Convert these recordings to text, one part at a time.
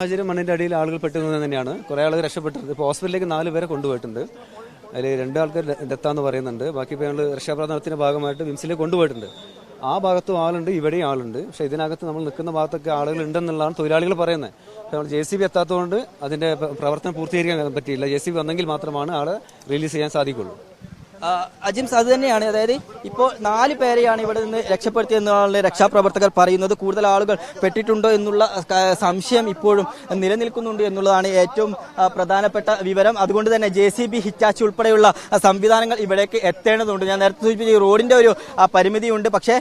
സാഹചര്യം മണ്ണിൻ്റെ അടിയിൽ ആളുകൾ പെട്ടുന്നത് തന്നെയാണ്. കുറേ ആളുകൾ രക്ഷപ്പെട്ടിട്ടുണ്ട്. ഇപ്പോൾ ഹോസ്പിറ്റലിലേക്ക് 4 പേരെ കൊണ്ടുപോയിട്ടുണ്ട്. അതിൽ 2 ആൾക്കാർ ഡെത്താന്ന് പറയുന്നുണ്ട്. ബാക്കി ഇപ്പോൾ ഞങ്ങൾ രക്ഷാപ്രവർത്തനത്തിൻ്റെ ഭാഗമായിട്ട് വിംസിലേക്ക് കൊണ്ടുപോയിട്ടുണ്ട്. ആ ഭാഗത്തും ആളുണ്ട്, ഇവിടെയും ആളുണ്ട്. പക്ഷേ ഇതിനകത്ത് നമ്മൾ നിൽക്കുന്ന ഭാഗത്തൊക്കെ ആളുകൾ ഉണ്ടെന്നുള്ളതാണ് തൊഴിലാളികൾ പറയുന്നത്. നമ്മൾ JCB എത്താത്തതുകൊണ്ട് അതിൻ്റെ പ്രവർത്തനം പൂർത്തീകരിക്കാൻ പറ്റിയില്ല. JCB വന്നെങ്കിൽ മാത്രമാണ് ആളെ റിലീസ് ചെയ്യാൻ സാധിക്കുള്ളൂ. അജിംസ്, അത് തന്നെയാണ്. അതായത് ഇപ്പോൾ 4 പേരെയാണ് ഇവിടെ നിന്ന് രക്ഷപ്പെടുത്തിയെന്നുള്ള രക്ഷാപ്രവർത്തകർ പറയുന്നത്. കൂടുതൽ ആളുകൾ പെട്ടിട്ടുണ്ടോ എന്നുള്ള സംശയം ഇപ്പോഴും നിലനിൽക്കുന്നുണ്ട് എന്നുള്ളതാണ് ഏറ്റവും പ്രധാനപ്പെട്ട വിവരം. അതുകൊണ്ട് തന്നെ JCB, ഹിറ്റാച്ചി ഉൾപ്പെടെയുള്ള സംവിധാനങ്ങൾ ഇവിടേക്ക് എത്തേണ്ടതുണ്ട്. ഞാൻ നേരത്തെ സൂചിപ്പിച്ച ഈ റോഡിന്റെ ഒരു പരിമിതിയുണ്ട്. പക്ഷേ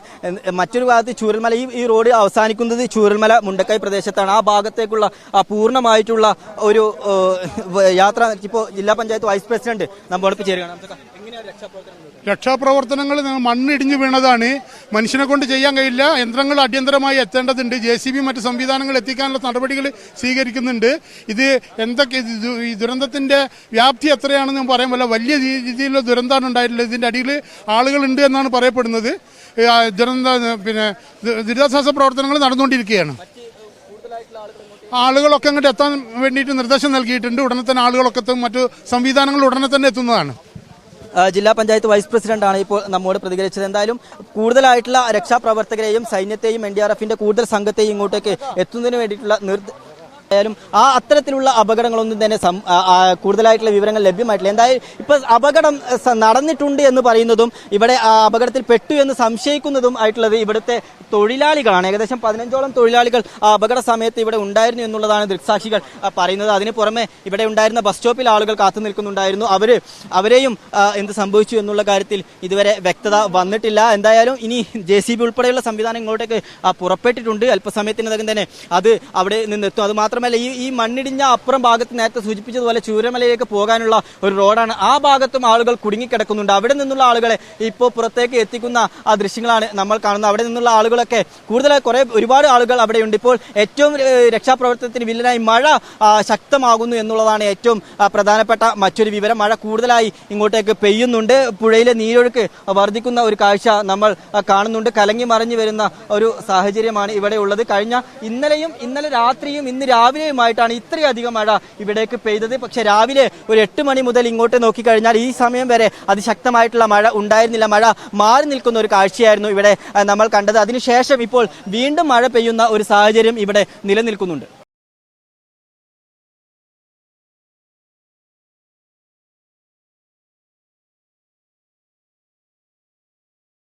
മറ്റൊരു ഭാഗത്ത് ചൂരൽമല, ഈ റോഡ് അവസാനിക്കുന്നത് ചൂരൽമല മുണ്ടക്കൈ പ്രദേശത്താണ്. ആ ഭാഗത്തേക്കുള്ള പൂർണ്ണമായിട്ടുള്ള ഒരു യാത്ര ഇപ്പോൾ ജില്ലാ പഞ്ചായത്ത് വൈസ് പ്രസിഡന്റ് നമ്മോടൊപ്പം ചേരുകയാണ്. രക്ഷാപ്രവർത്തനങ്ങൾ മണ്ണിടിഞ്ഞു വീണതാണ്. മനുഷ്യനെ കൊണ്ട് ചെയ്യാൻ കഴിയില്ല. യന്ത്രങ്ങൾ അടിയന്തരമായി എത്തേണ്ടതുണ്ട്. JCB മറ്റ് സംവിധാനങ്ങൾ എത്തിക്കാനുള്ള നടപടികൾ സ്വീകരിക്കുന്നുണ്ട്. ഇത് എന്തൊക്കെ ഈ ദുരന്തത്തിന്റെ വ്യാപ്തി എത്രയാണെന്ന് പറയാൻ പറ്റില്ല. വലിയ രീതിയിലുള്ള ദുരന്തമാണ് ഉണ്ടായിട്ടുള്ളത്. ഇതിന്റെ അടിയിൽ ആളുകളുണ്ട് എന്നാണ് പറയപ്പെടുന്നത്. ദുരിതാശ്വാസ പ്രവർത്തനങ്ങൾ നടന്നുകൊണ്ടിരിക്കുകയാണ്. ആളുകളൊക്കെ അങ്ങോട്ട് എത്താൻ വേണ്ടിയിട്ട് നിർദ്ദേശം നൽകിയിട്ടുണ്ട്. ഉടനെ തന്നെ ആളുകളൊക്കെ മറ്റു സംവിധാനങ്ങൾ ഉടനെ തന്നെ എത്തുന്നതാണ്. ജില്ലാ പഞ്ചായത്ത് വൈസ് പ്രസിഡന്റാണ് ഇപ്പോൾ നമ്മോട് പ്രതികരിച്ചത്. എന്തായാലും കൂടുതലായിട്ടുള്ള രക്ഷാപ്രവർത്തകരെയും സൈന്യത്തെയും NDRFന്റെ കൂടുതൽ സംഘത്തെയും ഇങ്ങോട്ടേക്ക് എത്തുന്നതിന് വേണ്ടിയിട്ടുള്ള ായാലും അത്തരത്തിലുള്ള അപകടങ്ങളൊന്നും തന്നെ കൂടുതലായിട്ടുള്ള വിവരങ്ങൾ ലഭ്യമായിട്ടില്ല. എന്തായാലും ഇപ്പൊ അപകടം നടന്നിട്ടുണ്ട് എന്ന് പറയുന്നതും ഇവിടെ അപകടത്തിൽ പെട്ടു എന്ന് സംശയിക്കുന്നതും ആയിട്ടുള്ളത് ഇവിടുത്തെ തൊഴിലാളികളാണ്. ഏകദേശം 15ഓളം തൊഴിലാളികൾ അപകട സമയത്ത് ഇവിടെ ഉണ്ടായിരുന്നു എന്നുള്ളതാണ് ദൃക്സാക്ഷികൾ പറയുന്നത്. അതിന് പുറമെ ഇവിടെ ഉണ്ടായിരുന്ന ബസ് സ്റ്റോപ്പിൽ ആളുകൾ കാത്തു നിൽക്കുന്നുണ്ടായിരുന്നു. അവരെയും എന്ത് സംഭവിച്ചു എന്നുള്ള കാര്യത്തിൽ ഇതുവരെ വ്യക്തത വന്നിട്ടില്ല. എന്തായാലും ഇനി JCB ഉൾപ്പെടെയുള്ള സംവിധാനം ഇങ്ങോട്ടേക്ക് പുറപ്പെട്ടിട്ടുണ്ട്. അല്പസമയത്തിനകം തന്നെ അത് അവിടെ നിന്നെത്തും. അത് മാത്രമല്ല, ഈ മണ്ണിടിഞ്ഞ അപ്പുറം ഭാഗത്ത് നേരത്തെ സൂചിപ്പിച്ചതുപോലെ ചൂരമലയിലേക്ക് പോകാനുള്ള ഒരു റോഡാണ്. ആ ഭാഗത്തും ആളുകൾ കുടുങ്ങിക്കിടക്കുന്നുണ്ട്. അവിടെ നിന്നുള്ള ആളുകളെ ഇപ്പോൾ പുറത്തേക്ക് എത്തിക്കുന്ന ആ ദൃശ്യങ്ങളാണ് നമ്മൾ കാണുന്നത്. അവിടെ നിന്നുള്ള ആളുകളൊക്കെ കൂടുതലായി ഒരുപാട് ആളുകൾ അവിടെയുണ്ട്. ഇപ്പോൾ ഏറ്റവും രക്ഷാപ്രവർത്തനത്തിന് വില്ലനായി മഴ ശക്തമാകുന്നു എന്നുള്ളതാണ് ഏറ്റവും പ്രധാനപ്പെട്ട മറ്റൊരു വിവരം. മഴ കൂടുതലായി ഇങ്ങോട്ടേക്ക് പെയ്യുന്നുണ്ട്. പുഴയിലെ നീരൊഴുക്ക് വർദ്ധിക്കുന്ന ഒരു കാഴ്ച നമ്മൾ കാണുന്നുണ്ട്. കലങ്ങി മറിഞ്ഞു വരുന്ന ഒരു സാഹചര്യമാണ് ഇവിടെ ഉള്ളത്. ഇന്നലെ രാത്രിയും ഇന്ന് രാവിലെയുമായിട്ടാണ് ഇത്രയധികം മഴ ഇവിടേക്ക് പെയ്തത്. പക്ഷെ രാവിലെ ഒരു 8 മണി മുതൽ ഇങ്ങോട്ട് നോക്കിക്കഴിഞ്ഞാൽ ഈ സമയം വരെ അതിശക്തമായിട്ടുള്ള മഴ ഉണ്ടായിരുന്നില്ല. മഴ മാറി നിൽക്കുന്ന ഒരു കാഴ്ചയായിരുന്നു ഇവിടെ നമ്മൾ കണ്ടത്. അതിനുശേഷം ഇപ്പോൾ വീണ്ടും മഴ പെയ്യുന്ന ഒരു സാഹചര്യം ഇവിടെ നിലനിൽക്കുന്നുണ്ട്.